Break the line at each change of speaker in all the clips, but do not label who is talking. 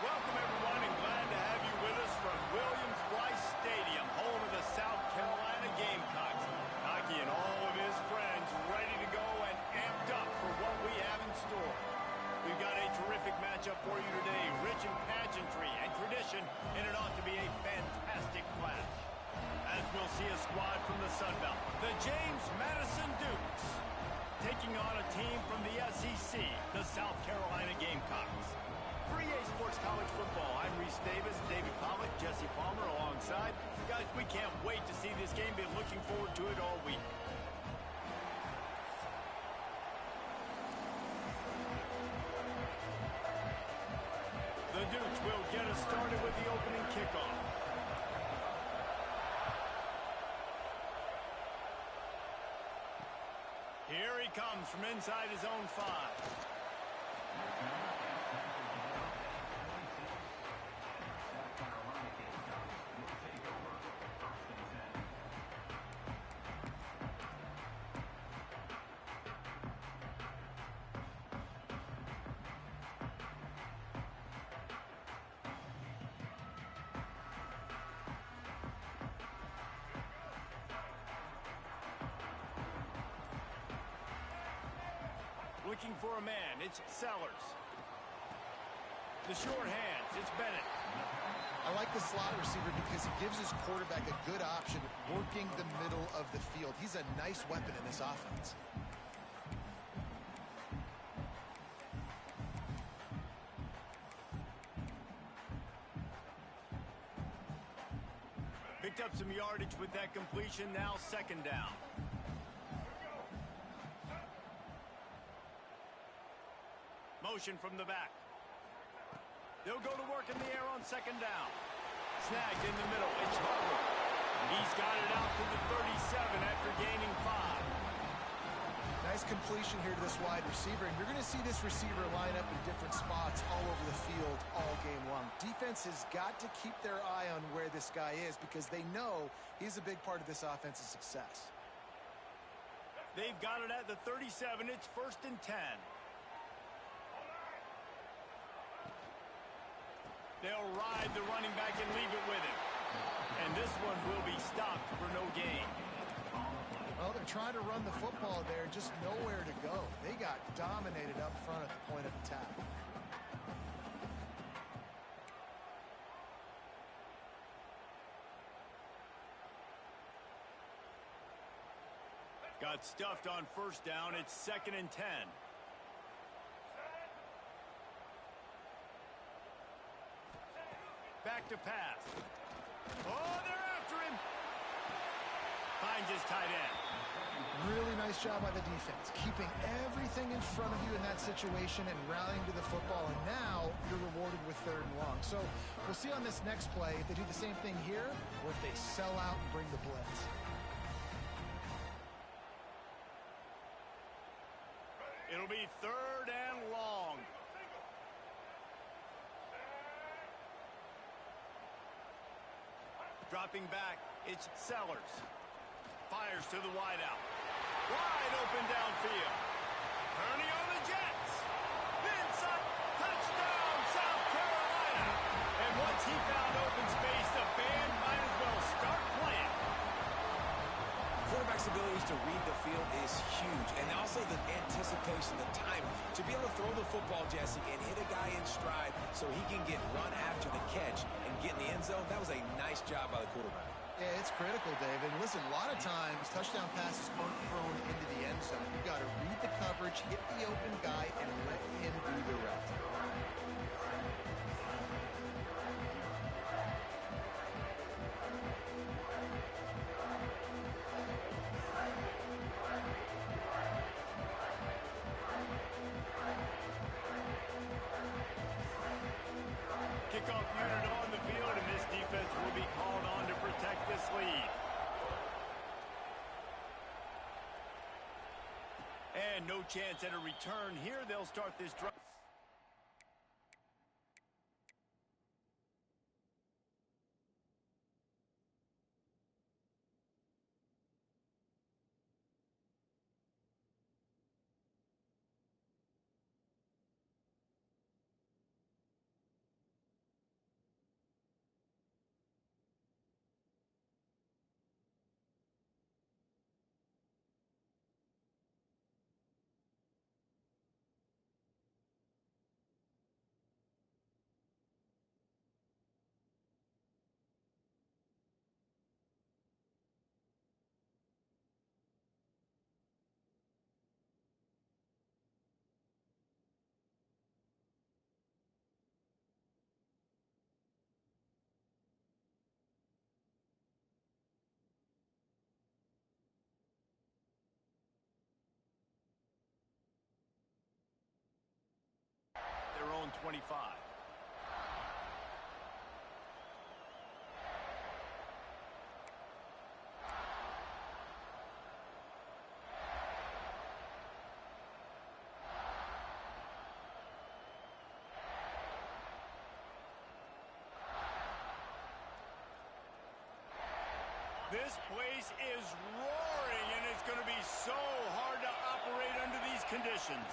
Welcome, everyone, and glad to have you with us from Williams-Brice Stadium, home of the South Carolina Gamecocks. Naki and all of his friends ready to go and amped up for what we have in store. We've got a terrific matchup for you today, rich in pageantry and tradition, and it ought to be a fantastic clash. As we'll see a squad from the Sun Belt, the James Madison Dukes, taking on a team from the SEC, the South Carolina Gamecocks. For EA Sports College Football, I'm Reese Davis, David Pollock, Jesse Palmer alongside. Guys, we can't wait to see this game. Been looking forward to it all week. The Dukes will get us started with the opening kickoff. Here he comes from inside his own 5. Looking for a man, it's Sellers. The short hands, it's Bennett.
I like the slot receiver because he gives his quarterback a good option working the middle of the field. He's a nice weapon in this offense.
Picked up some yardage with that completion, now second down. Motion from the back. They'll go to work in the air on second down. Snagged in the middle. It's Harvard. He's got it out to the 37 after gaining 5.
Nice completion here to this wide receiver, and you're going to see this receiver line up in different spots all over the field all game long. Defense has got to keep their eye on where this guy is because they know he's a big part of this offense's success.
They've got it at the 37. It's 1st and 10. They'll ride the running back and leave it with him. And this one will be stopped for no gain.
Well, they're trying to run the football there, just nowhere to go. They got dominated up front at the point of attack.
Got stuffed on first down. It's 2nd and 10. Back to pass. Oh, they're after him. Finds his tight end.
Really nice job by the defense, keeping everything in front of you in that situation and rallying to the football. And now you're rewarded with 3rd and long. So we'll see on this next play if they do the same thing here or if they sell out and bring the blitz.
It'll be 3rd and long. Dropping back, it's Sellers. Fires to the wideout. Wide open downfield. Turning on the Jets. Inside, touchdown, South Carolina. And once he found open space, the band might as well start playing.
Quarterback's abilities to read the field is huge, and also the anticipation, the time to be able to throw the football, Jesse, and hit a guy in stride so he can get run after the catch and get in the end zone. That was a nice job by the quarterback.
Yeah, it's critical, David. Listen, a lot of times touchdown passes aren't thrown into the end zone. You got to read the coverage, hit the open guy, and let him do the rest.
Kickoff unit on the field, and this defense will be called on to protect this lead. And no chance at a return here. They'll start this drive. and 25. This place is roaring, and it's going to be so hard to operate under these conditions.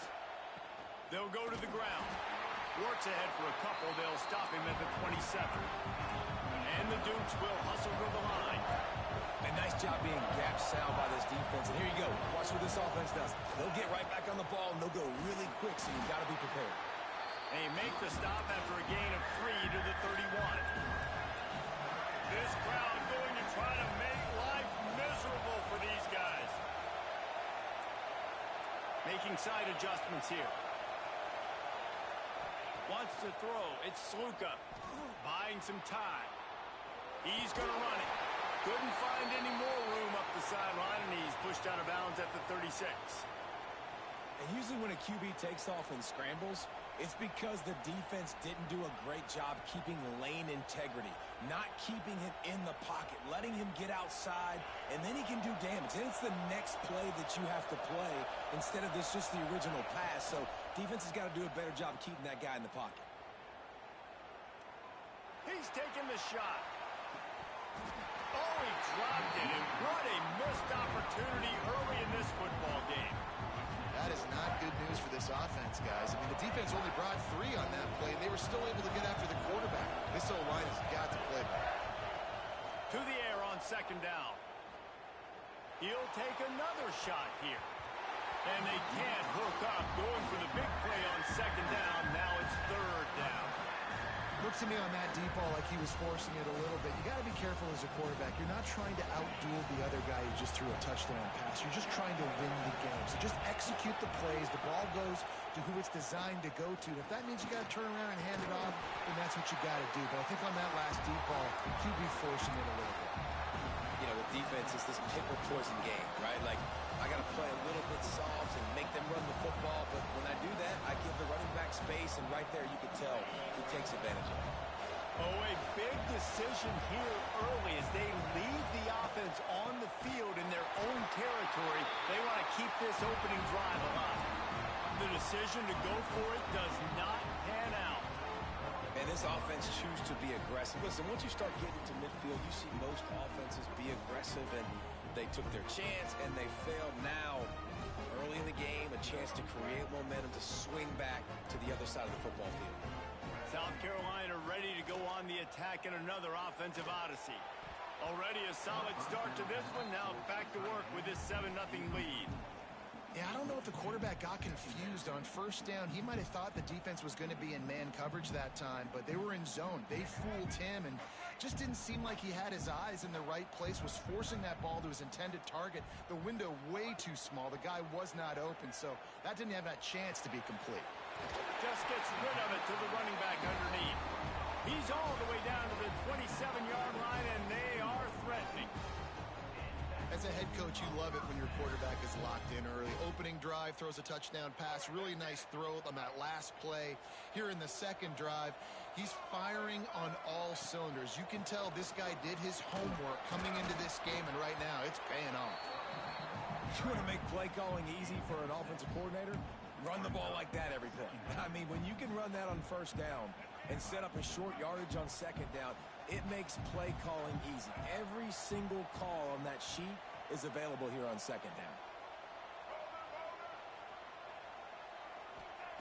They'll go to the ground. Works ahead for a couple. They'll stop him at the 27. And the Dukes will hustle to the line.
A nice job being gap sound by this defense. And here you go. Watch what this offense does. They'll get right back on the ball, and they'll go really quick, so you've got to be prepared.
They make the stop after a gain of 3 to the 31. This crowd going to try to make life miserable for these guys. Making side adjustments here. Wants to throw. It's Sluka. Buying some time. He's going to run it. Couldn't find any more room up the sideline, and he's pushed out of bounds at the 36.
And usually when a QB takes off and scrambles, it's because the defense didn't do a great job keeping lane integrity, not keeping him in the pocket, letting him get outside, and then he can do damage. Then it's the next play that you have to play instead of this just the original pass. So defense has got to do a better job keeping that guy in the pocket.
He's taking the shot. Oh, he dropped it, and what a missed opportunity early in this football game.
That is not good news for this offense, guys. I mean, the defense only brought 3 on that play, and they were still able to get after the quarterback. This O-line has got to play better.
To the air on second down. He'll take another shot here. And they can't hook up. Going for the big play on second down. Now it's third down.
Looks to me on that deep ball like he was forcing it a little bit. You got to be careful as a quarterback. You're not trying to outduel the other guy who just threw a touchdown pass. You're just trying to win the game. So just execute the plays. The ball goes to who it's designed to go to. If that means you got to turn around and hand it off, then that's what you got to do. But I think on that last deep ball, QB forcing it a little bit.
You know, with defense, it's this pick or poison game, right? Like, I got to play a little bit soft and make them run the football, but when I do that, I give the running back space, and right there you can tell who takes advantage of it.
Oh, a big decision here early as they leave the offense on the field in their own territory. They want to keep this opening drive alive. The decision to go for it does not pan out.
And this offense chooses to be aggressive. Listen, once you start getting to midfield, you see most offenses be aggressive, and they took their chance, and they failed. Now, early in the game, a chance to create momentum to swing back to the other side of the football field.
South Carolina ready to go on the attack in another offensive odyssey. Already a solid start to this one. Now back to work with this 7-0 lead.
Yeah, I don't know if the quarterback got confused on first down. He might have thought the defense was going to be in man coverage that time, but they were in zone. They fooled him, and just didn't seem like he had his eyes in the right place, was forcing that ball to his intended target. The window way too small. The guy was not open, so that didn't have that chance to be complete.
Just gets rid of it to the running back underneath. He's all the way down to the 27-yard line, and they are threatening.
As a head coach, you love it when your quarterback is locked in early. Opening drive, throws a touchdown pass. Really nice throw on that last play. Here in the second drive, he's firing on all cylinders. You can tell this guy did his homework coming into this game, and right now it's paying off.
You want to make play calling easy for an offensive coordinator? Run the ball like that every play. I mean, when you can run that on first down and set up a short yardage on second down, it makes play calling easy. Every single call on that sheet is available here on second down.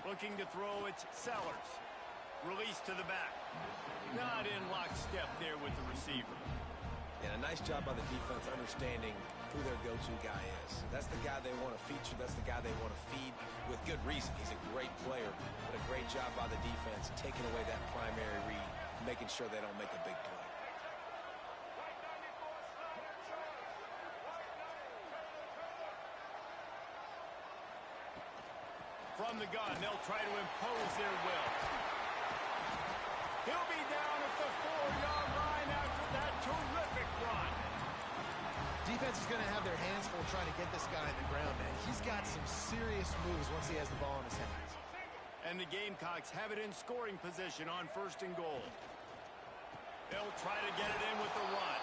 Looking to throw, it's Sellers. Release to the back. Not in lockstep there with the receiver.
And a nice job by the defense understanding who their go-to guy is. That's the guy they want to feature. That's the guy they want to feed with good reason. He's a great player, but a great job by the defense taking away that primary read, making sure they don't make a big play.
From the gun, they'll try to impose their will. He'll be down at the 4-yard line after that terrific run.
Defense is going to have their hands full trying to get this guy on the ground, man. He's got some serious moves once he has the ball in his hands.
And the Gamecocks have it in scoring position on 1st and goal. They'll try to get it in with the run.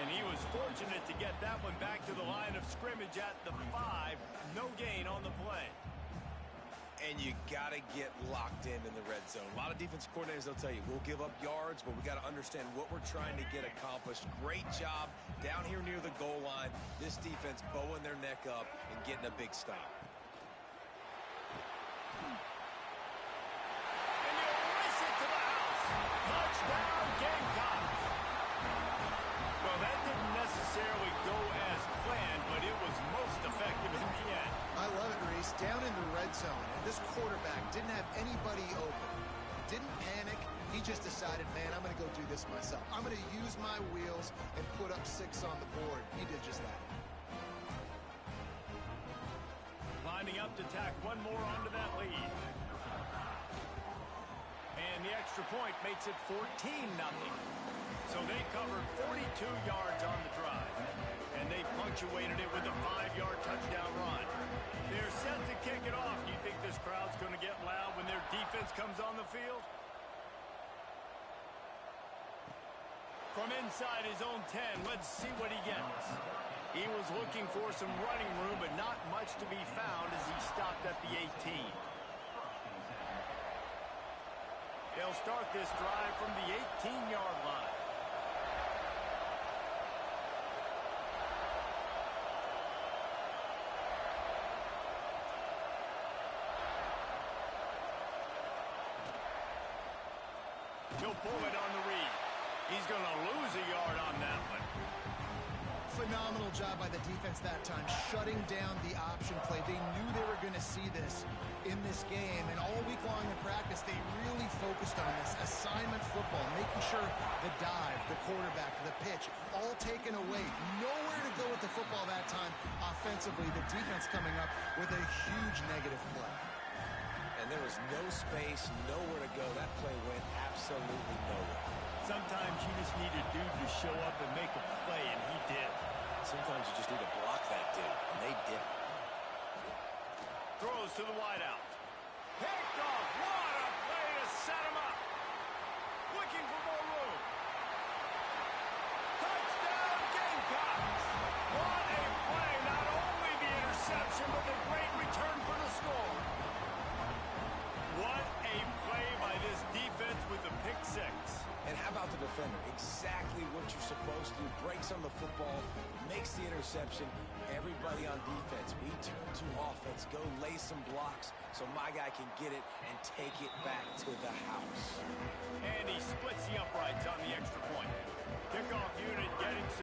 And he was fortunate to get that one back to the line of scrimmage at the 5. No gain on the play.
And you got to get locked in the red zone. A lot of defense coordinators, they'll tell you, we'll give up yards, but we got to understand what we're trying to get accomplished. Great job down here near the goal line. This defense bowing their neck up and getting a big stop.
And you race it to the house. Touchdown, Gamecocks. Well, that didn't necessarily go as planned, but it was most effective in the end.
I love it, Reese. Down in the red zone, and this quarterback didn't have anybody open. Didn't panic. He just decided, man, I'm going to go do this myself. I'm going to use my wheels and put up 6 on the board. He did just that.
Lining up to tack one more onto that lead. And the extra point makes it 14-0. So they covered 42 yards on the drive. And they punctuated it with a 5-yard touchdown run. They're set to kick it off. Do you think this crowd's going to get loud when their defense comes on the field? From inside his own 10, let's see what he gets. He was looking for some running room, but not much to be found as he stopped at the 18. They'll start this drive from the 18-yard line. He'll pull it on the read. He's going to lose a yard on that one.
Phenomenal job by the defense that time, shutting down the option play. They knew they were going to see this in this game, and all week long in practice, they really focused on this assignment football, making sure the dive, the quarterback, the pitch, all taken away. Nowhere to go with the football that time offensively. The defense coming up with a huge negative play.
And there was no space, nowhere to go. That play went absolutely nowhere.
Sometimes you just need a dude to show up and make a play, and he did.
Sometimes you just need to block that dude, and they did.
Throws to the wideout. Picked off. What a play to set him up. Looking for more room. Touchdown, Gamecocks. What a play. Not only the interception, but the great return for the score. What a play by this defense with the pick 6.
And how about the defender? Exactly what you're supposed to do. Breaks on the football, makes the interception. Everybody on defense, we turn to offense. Go lay some blocks so my guy can get it and take it back to the house.